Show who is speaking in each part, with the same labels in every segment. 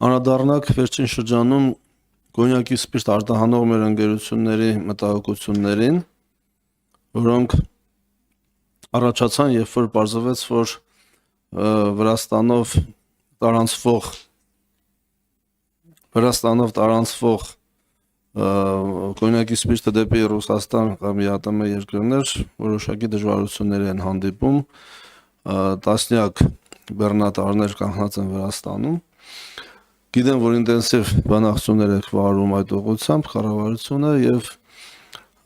Speaker 1: Անդրադառնանք վերջին շրջանում կոնյակի սպիրտ արտահանող մեր ընկերությունների մտահոգություններին, որոնք առաջացան, երբ որ պարզվեց, որ Վրաստանով տարանցվող կոնյակի սպիրտը դեպի Ռուսաստան կամ ԵԱՏՄ երկրներ որոշակի դժվարությունների են հանդիպում, տասնյակ բեռնատարներ կանգնած են Վրաստանում։ Գիտեմ, որ ինտենսիվ բանակցություններ եք վարում այդ ուղղությամբ կառավարությունը եւ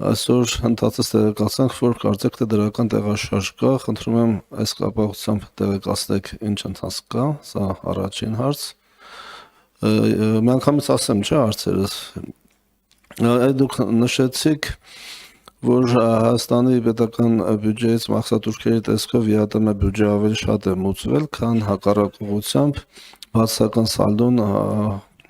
Speaker 1: այսօր ընդհանրապես տեղեկացանք, որ կարծեք թե դրական տեղաշարժ կա, խնդրում եմ այս կապակցությամբ տեղեկացնեք ինչ ընթացք կա, սա առաջին հարց։ Միանգամից ասեմ, չէ, հարցերս։ Դուք նշեցիք, որ Հայաստանի պետական բյուջեից մաքսատուրքերի տեսքով ԵԱՏՄ բյուջե ավելի շատ է մուծվել, քան հակառակ ուղղությամբ բացասական սալդոն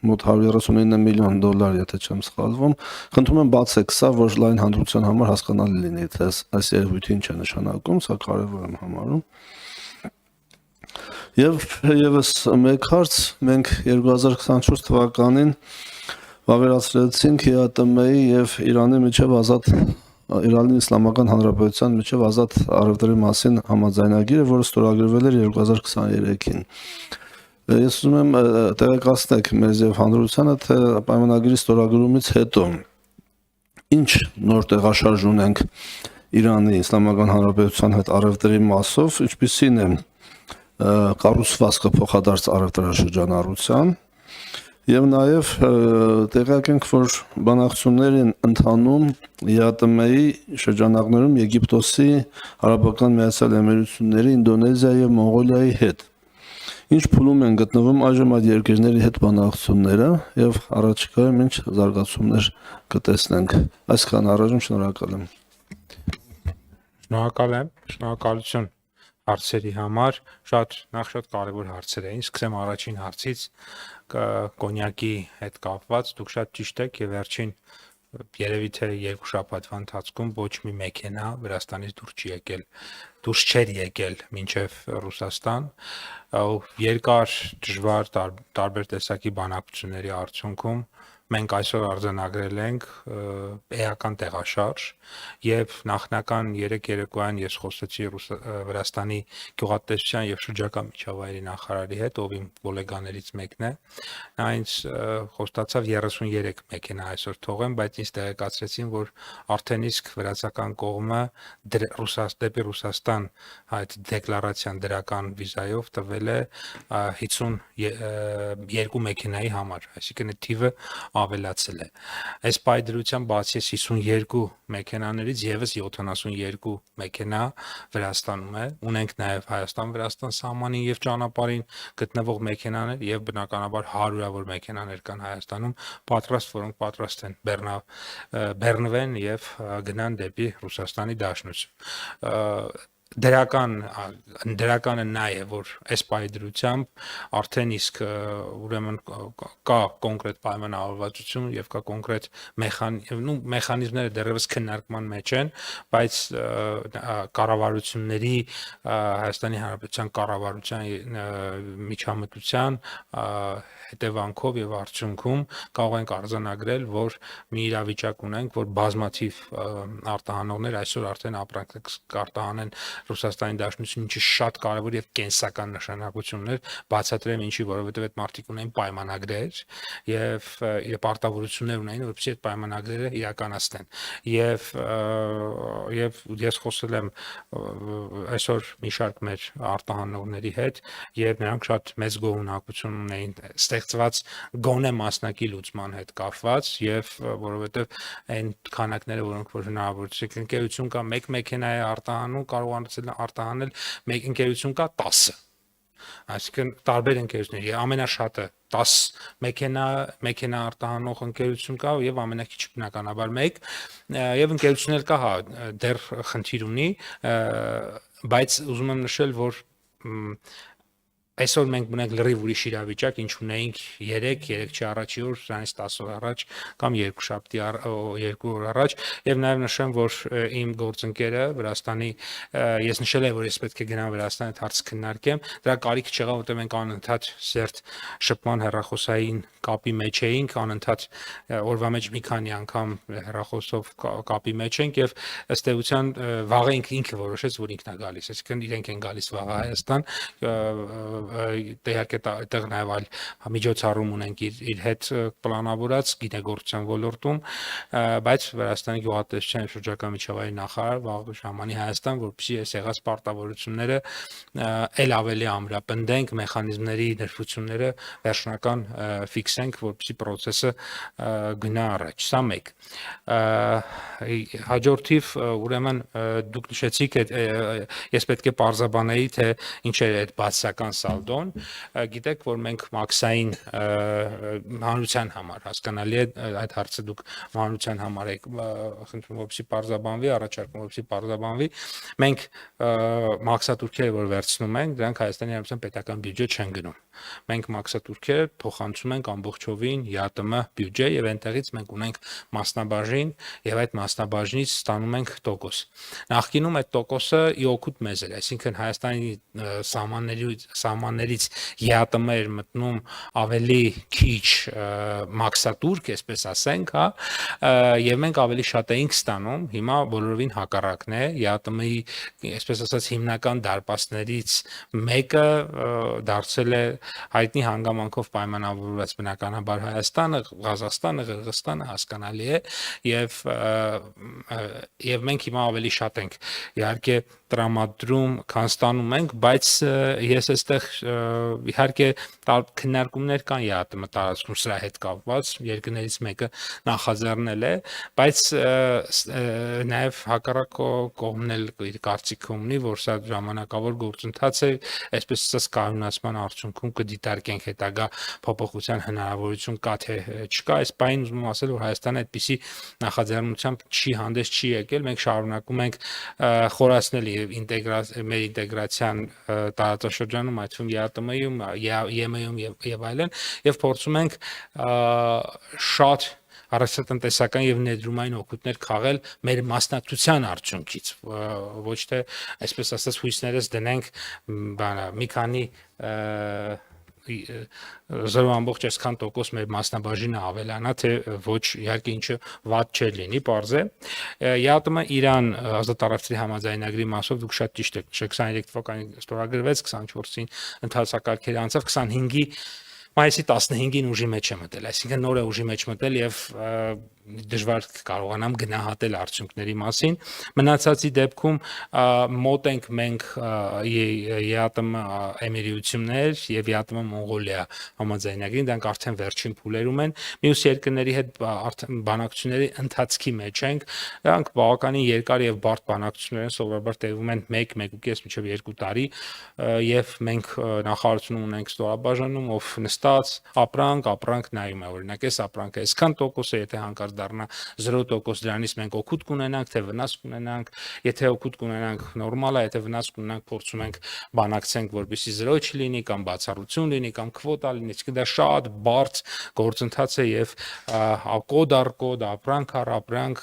Speaker 1: մոտ $139 միլիոն, եթե չեմ սխալվում։ Խնդրում եմ բացեք սա, որ լայն հանրության համար հասկանալի լինի, թե այս երևույթը ինչ է նշանակում, սա կարևոր եմ համարում։ Եվ եւս մեկ հարց, մենք 2024 թվականին վավերացրեցինք ԵԱՏՄ-ի եւ Իրանի Իսլամական Հանրապետության միջև ազատ առևտրի մասին համաձայնագիրը, որը ստորագրվել էր 2023-ին։ Ես ուզում եմ տեղեկացնել մեզ եւ հանրությանը, թե պայմանագրի ստորագրումից հետո ինչ նոր տեղաշարժ ունենք Իրանի Իսլամական Հանրապետության հետ առևտրի մասով, ինչպիսին է կառուցվածքը փոխադարձ առևտրաշրջանառության եւ նաեւ տեղյակ ենք, որ բանակցություններ են ընթանում ԵԱՏՄ-ի շրջանակներում Եգիպտոսի, Արաբական Միացյալ Էմիրությունների, Ինդոնեզիայի եւ Մոնղոլիայի հետ։ Ինչ փուլում են գտնվում այժմ այդ երկրների հետ բանակցությունները եւ առաջիկայում ինչ զարգացումներ կտեսնենք։ Այսքան առայժմ շնորհակալ եմ։
Speaker 2: Շնորհակալ եմ, շնորհակալություն հարցերի համար, շատ կարևոր հարցեր էին։ Սկսեմ առաջին հարցից, կոնյակի հետ կապված, դուք շատ ճիշտ եք եւ վերջին երևի թե 2 շաբաթվա ընթացքում ոչ մի մեքենա Վրաստանից դուրս չէր եկել մինչև Ռուսաստան, երկար դժվար տարբեր տեսակի բանակցությունների արդյունքում մենք այսօր արձանագրել ենք էական տեղաշարժ եւ նախնական 3 երեկոյան ես խոսեցի Վրաստանի գյուղատնտեսության եւ շրջակա միջավայրի նախարարի հետ, ով իմ գոլեգաներից մեկն է, նա ինձ խոստացավ 33 մեքենա այսօր թողեմ, բայց ինձ տեղեկացրեցին, որ արդեն իսկ վրացական կողմը դեպի Ռուսաստան այդ դեկլարացիան դրական վիզայով տվել է 52 մեքենայի համար, այսինքն թիվը ավելացել է։ Այս պայդրությամբ բացի 52 մեքենաներից եւս 72 մեքենա Վրաստանում է, ունենք նաեւ Հայաստան-Վրաստան սահմանին եւ ճանապարհին գտնվող մեքենաներ եւ բնականաբար հարյուրավոր մեքենաներ կան Հայաստանում, որոնք պատրաստ են բեռնվեն եւ գնան դեպի Ռուսաստանի Դաշնություն։ Դրականը նա է, որ այս պայդրությամբ արդեն իսկ ուրեմն կա կոնկրետ պայմանավորվածություն եւ կա կոնկրետ մեխանիզմները դեռևս քննարկման մեջ են, բայց կառավարությունների Հայաստանի Հանրապետության կառավարության միջամտության հետևանքով եւ արդյունքում կարող ենք արձանագրել, որ մի իրավիճակ ունենք, որ բազմաթիվ արտահանողներ այսօր արդեն ապրանք կարտահանեն Ռուսաստանի Դաշնություն, ինչը շատ կարևոր եւ կենսական նշանակություն ուներ, բացատրեմ ինչի, որովհետեւ այդ մարդիկ ունեն պայմանագրեր եւ պարտավորություններ ունեն, որպեսզի այդ պայմանագրերը իրականացնեն։ Եվ ես խոսել եմ այսօր մի շարք մեր արտահանողների հետ եւ նրանք շատ մեծ գոհունակություն ունեին ստեղծված գոնե մասնակի լուծման հետ կապված եւ որովհետեւ այն քանակները, որոնք որ հնարավորություն ընկերություն կա 1 մեքենա է արտահանում, կարողացել արտահանել, մեկ ընկերություն կա 10։ Այսինքն տարբեր ընկերություններ, ամենաշատը 10 մեքենա արտահանող ընկերություն կա եւ ամենակիչը բնականաբար 1 եւ ընկերություններ կա, հա, դեռ խնդիր ունի, բայց ուզում եմ նշել, որ Այսօր մենք ունենք լրիվ ուրիշ իրավիճակ, ինչ ունեինք 3 առաջի օր, սրանից 10 օր առաջ կամ 2 շաբթի 2 օր առաջ, եւ նաեւ նշեմ, որ իմ գործընկերը Վրաստանի ես նշել եմ, որ ես պետք է գնամ Վրաստան այդ հարցը քննարկեմ, դրա կարիք չեղավ, որտեղ մենք անընդհատ սերտ շփման հեռախոսային կապի մեջ էինք, անընդհատ օրվա մեջ մի քանի անգամ հեռախոսով կապի մեջ ենք եւ ըստ էության վաղը ինքը որոշեց, որ ինքն է գալիս, այսինքն իրենք են գալիս վաղը Հայաստան, իհարկե այդտեղ նաև այլ միջոցառում ունենք իր հետ պլանավորած գիտագործության ոլորտում, բայց Վրաստանի գյուղատնտեսության եւ շրջակա միջավայրի նախարար վաղ ժամանի Հայաստան, որպեսզի այս եղած պարտավորությունները ել ավելի ամրապնդենք, մեխանիզմների ներդրությունները վերջնական ֆիքսենք, որպեսզի process-ը գնա առաջ։ Սա մեկ։ Հաջորդիվ ուրեմն դուք նշեցիք, ես պետք է պարզաբանեի, թե ինչ է այդ բացասական սալդոն, գիտեք, որ մենք մաքսային հանրության համար հասկանալի է այդ հարցը դուք հանրության համար եք խնդրում, որպեսզի պարզաբանվի, առաջարկում, որպեսզի պարզաբանվի, մենք մաքսատուրքերը, որ վերցնում ենք, դրանք Հայաստանի Հանրապետության պետական բյուջե չեն գնում։ Մենք մաքսատուրքերը փոխանցում ենք ամբողջովին ԵԱՏՄ բյուջե եւ այնտեղից մենք ունենք մասնաբաժին եւ այդ մասնաբաժնից ստանում ենք տոկոս։ Նախկինում այդ տոկոսը ի օգուտ մեզ էր, այսինքն Հայաստանի սահմաններից ԵԱՏՄ էր մտնում ավելի քիչ մաքսատուրք, այսպես ասենք, հա, եւ մենք ավելի շատ էինք ստանում, հիմա բոլորովին հակառակն է, ԵԱՏՄ-ի, այսպես ասած, հիմնական դարպասներից մեկը դարձել է հայտնի հանգամանքով պայմանավորված բնականաբար Հայաստանը, Ղազախստանը, Ղրղըզստանը հասկանալի է եւ մենք հիմա ավելի շատ ենք իհարկե տրամադրում, քան ստանում ենք, բայց ես այստեղ իհարկե քննարկումներ կան ԵԱՏՄ տարածքում սրա հետ կապված, երկրներից մեկը նախաձեռնել է, բայց նաև հակառակ կողմն էլ իր կարծիքը ունի, որ սա ժամանակավոր գործընթաց է, այսպես ասած կանոնացման արդյունքում կդիտարկենք հետագա փոփոխության հնարավորություն կա թե չկա, այս բանին ուզում եմ ասել, որ Հայաստանը այդպիսի նախաձեռնությամբ հանդես չի եկել, մենք շարունակում ենք խորացնել մեր ինտեգրացիան տարածաշրջանում, այդ թվում ԵԱՏՄ-ում, ԵՄ-ում եւ այլն, եւ փորձում ենք շատ առողջատնտեսական եւ ներդրումային օգուտներ քաղել մեր մասնակցության արդյունքից, ոչ թե այսպես ասած հույսներս դնենք մի քանի 0.8% մեր մասնաբաժինը ավելանա, թե ոչ, իհարկե ինչը վատ չէ լինի, պարզ է։ ԵԱՏՄ Իրան ազատ տարածքների համաձայնագրի մասով դուք շատ ճիշտ եք, 23 թվականին ստորագրվեց, 24-ին ընթացակարգերը անցավ, 25-ի մայիսի 15-ին ուժի մեջ է մտել, այսինքն նոր է ուժի մեջ մտել եւ դժվար կարողանամ գնահատել արդյունքների մասին։ Մնացածի դեպքում մոտ ենք մենք ԵԱՏՄ Էմիրություններ եւ ԵԱՏՄ Մոնղոլիա համաձայնագրին, դրանք արդեն վերջին փուլերում են։ Մյուս երկրների հետ արդեն բանակցությունների ընթացքի մեջ ենք։ Դրանք բավականին երկար եւ բարդ բանակցություններ են, սովորաբար տևում են 1-1.5 մինչեւ 2 տարի եւ մենք նախարարություն ունենք ստորաբաժանում, ով նստած ապրանք նայում է, օրինակ այս ապրանքը այսքան տոկոս է, եթե հանկարծ դառնա 0% դրանից մենք օգուտ կունենանք, թե վնաս կունենանք, եթե օգուտ կունենանք նորմալ է, եթե վնաս կունենանք փորձում ենք բանակցենք, որպեսզի 0 չլինի կամ բացառություն լինի կամ քվոտա լինի, դա շատ բարդ գործընթաց է եւ կոդ առ կոդ, ապրանք առ ապրանք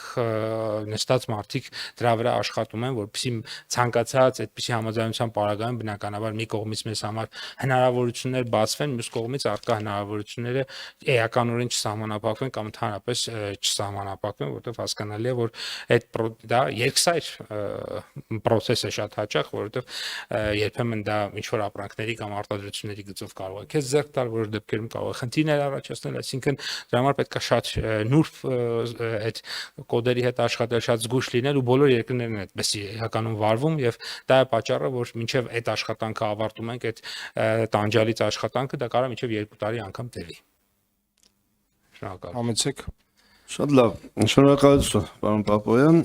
Speaker 2: նստած մարդիկ դրա վրա աշխատում են, որպեսզի ցանկացած այդպիսի համաձայնության պարագայում բնականաբար մի կողմից մեզ համար հնարավորություններ բացվեն, մյուս կողմից առկա հնարավորությունները էականորեն չսահմանափակվեն կամ ընդհանրապես չսահմանափակվեն, որովհետև հասկանալի է, որ այդ դա երկսայր process է շատ հաճախ, որովհետև երբեմն դա ինչ որ ապրանքների կամ արտադրությունների գծով կարող է քեզ ձեռք տալ, որոշ դեպքերում կարող է խնդիրներ առաջացնել, այսինքն դրա համար պետք է շատ նուրբ այդ կոդերի հետ աշխատել, շատ զգույշ լինել ու բոլոր երկրներն են այդպեսի իրականում վարվում եւ դա է պատճառը, որ մինչեւ այդ աշխատանքը ավարտում ենք, այդ տանջալից աշխատանքը դա կարող է մինչեւ 2 տարի անգամ տևի։ Շնորհակալ։
Speaker 3: Համեցեք։
Speaker 1: Շատ լավ, շնորհակալություն, պարոն Պապոյան։